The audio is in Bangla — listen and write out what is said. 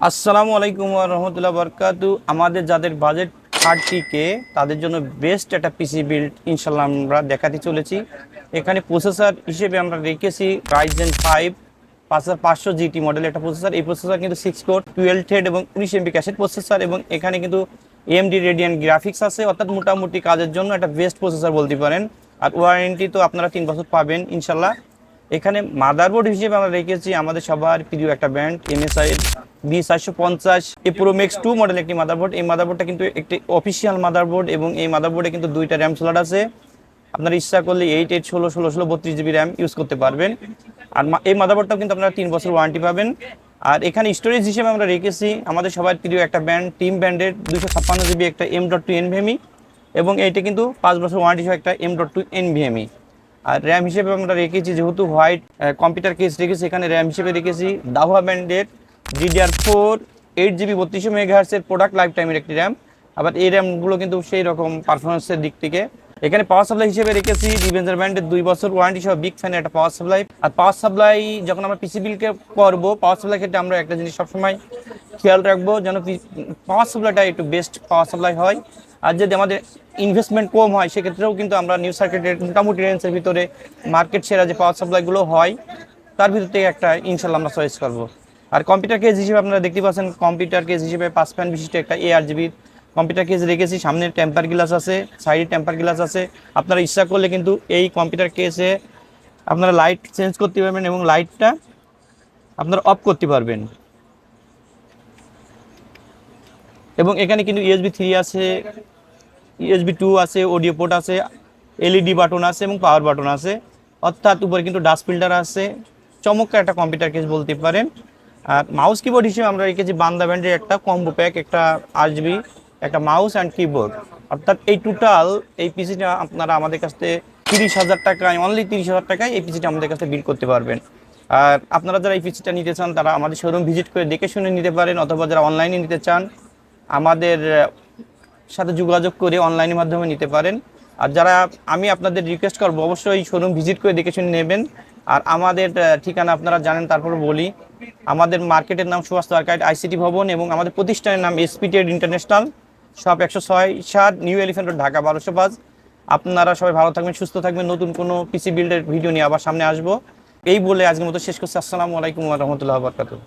আসসালামু আলাইকুম ওয়া রাহমাতুল্লাহি ওয়া বারাকাতু। আমাদের যাদের বাজেট 30K তাদের জন্য বেস্ট একটা পিসি বিল্ড ইনশাল্লাহ আমরা দেখাতে চলেছি। এখানে প্রসেসর হিসেবে আমরা রেখেছি Ryzen 5 5500 GT মডেলের একটা প্রসেসর। এই প্রসেসর কিন্তু 6 কোর 12 থ্রেড এবং 19 MB ক্যাশের প্রসেসর, এবং এখানে কিন্তু AMD রেডিয়ান গ্রাফিক্স আছে, অর্থাৎ মোটামুটি কাজের জন্য একটা বেস্ট প্রসেসর বলতে পারেন। আর ওয়ারেন্টি তো আপনারা 3 বছর পাবেন ইনশাল্লাহ। এখানে মাদারবোর্ড হিসেবে আমরা রেখেছি আমাদের সবার প্রিয় একটা ব্র্যান্ড MSI এর B450 Pro Max 2 মডেল একটি মাদারবোর্ড। এই মাদারবোর্ডটা কিন্তু একটি অফিসিয়াল মাদারবোর্ড, এবং এই মাদারবোর্ডে কিন্তু দুইটা র্যাম স্লট আছে। আপনারা ইচ্ছা করলে 8 8 16 16 16 32 GB র্যাম ইউজ করতে পারবেন। আর এই মাদারবোর্ডটাও কিন্তু আপনারা 3 বছর ওয়ারেন্টি পাবেন। আর এখানে স্টোরেজ হিসেবে আমরা রেখেছি আমাদের সবার প্রিয় একটা ব্র্যান্ড টিম ব্র্যান্ডের 256 GB একটা M.2 NVMe, এবং এইটা কিন্তু 5 বছর ওয়ারেন্টি সহ একটা M.2 NVMe। আর র্যাম হিসেবে আমরা রেখেছি, যেহেতু হোয়াইট কম্পিউটার কেস রেখেছি, এখানে র্যাম হিসেবে রেখেছি দাহুয়া ব্র্যান্ডের DDR4 8GB 3200 মেগাহার্টজের প্রোডাক্ট লাইফ টাইমের একটি র্যাম। আবার এই র্যামগুলো কিন্তু সেই রকম পারফরমেন্সের দিক থেকে। এখানে পাওয়ার সাপ্লাই হিসেবে রেখেছি রিভেঞ্জার ব্র্যান্ডের 2 বছর ওয়ারেন্টি সহ বিগ ফ্যানের একটা পাওয়ার সাপ্লাই। আর পাওয়ার সাপ্লাই যখন আমরা পিসি বিলকে করবো, পাওয়ার সাপ্লাই ক্ষেত্রে আমরা একটা জিনিস সবসময় খেয়াল রাখবো যেন পাওয়ার সাপ্লাইটা একটু বেস্ট পাওয়ার সাপ্লাই হয়। আর যদি আমাদের ইনভেস্টমেন্ট কম হয় সেক্ষেত্রেও কিন্তু আমরা নিউ সার্কিটের মোটামুটি রেঞ্জের ভিতরে মার্কেট সেরা যে পাওয়ার সাপ্লাইগুলো হয় তার ভিতর থেকে একটা ইনশাল্লাহ আমরা চয়েস করবো। আর কম্পিউটার কেস হিসেবে আপনারা দেখতে পাচ্ছেন কম্পিউটার কেস হিসেবে 5 ফ্যান বিশিষ্ট একটা ARGB কম্পিউটার কেস রেখেছি। সামনে টেম্পার গ্লাস আছে, সাইডে টেম্পার গ্লাস আছে। আপনারা ইচ্ছা করলে কিন্তু এই কম্পিউটার কেসে আপনারা লাইট চেঞ্জ করতে পারবেন এবং লাইটটা আপনারা অফ করতে পারবেন। এবং এখানে কিন্তু USB 3 আছে, USB 2 আছে, অডিও পোর্ট আছে, LED বাটন আছে এবং পাওয়ার বাটন আছে, অর্থাৎ উপরে কিন্তু ডাস্ট ফিল্টার আছে। চমৎকার একটা কম্পিউটার কেস বলতে পারেন। আর মাউস কিবোর্ড হিসেবে আমরা রেখেছি বান্দা ব্র্যান্ডের একটা কম্বো প্যাক, একটা RGB একটা মাউস অ্যান্ড কিবোর্ড। অর্থাৎ এই টোটাল এই পিসিটা আপনারা আমাদের কাছ থেকে 30,000 টাকায়, অনলি 30,000 টাকায় এই পিসিটা আমাদের কাছে বিল করতে পারবেন। আর আপনারা যারা এই পিসিটা নিতে চান তারা আমাদের শোরুম ভিজিট করে দেখে শুনে নিতে পারেন, অথবা যারা অনলাইনে নিতে চান আমাদের সাথে যোগাযোগ করে অনলাইনের মাধ্যমে নিতে পারেন। আর যারা আমি আপনাদের রিকোয়েস্ট করবো অবশ্যই শোরুম ভিজিট করে দেখে শুনে নেবেন। আর আমাদের ঠিকানা আপনারা জানেন, তারপর বলি। আমাদের মার্কেটের নাম সুস্বাস্থ্য আর্কাইড ICT ভবন, এবং আমাদের প্রতিষ্ঠানের নাম SP trade international, shop 106-7 new elephant road, Dhaka 1205। আপনারা সবাই ভালো থাকবেন, সুস্থ থাকবেন। নতুন কোনো পিসি বিল্ডের ভিডিও নিয়ে আবার সামনে আসবো। এই বলে আজকের মতো শেষ করছি। আসসালামু আলাইকুম ওয়া রাহমাতুল্লাহি ওয়া বারাকাতুহু।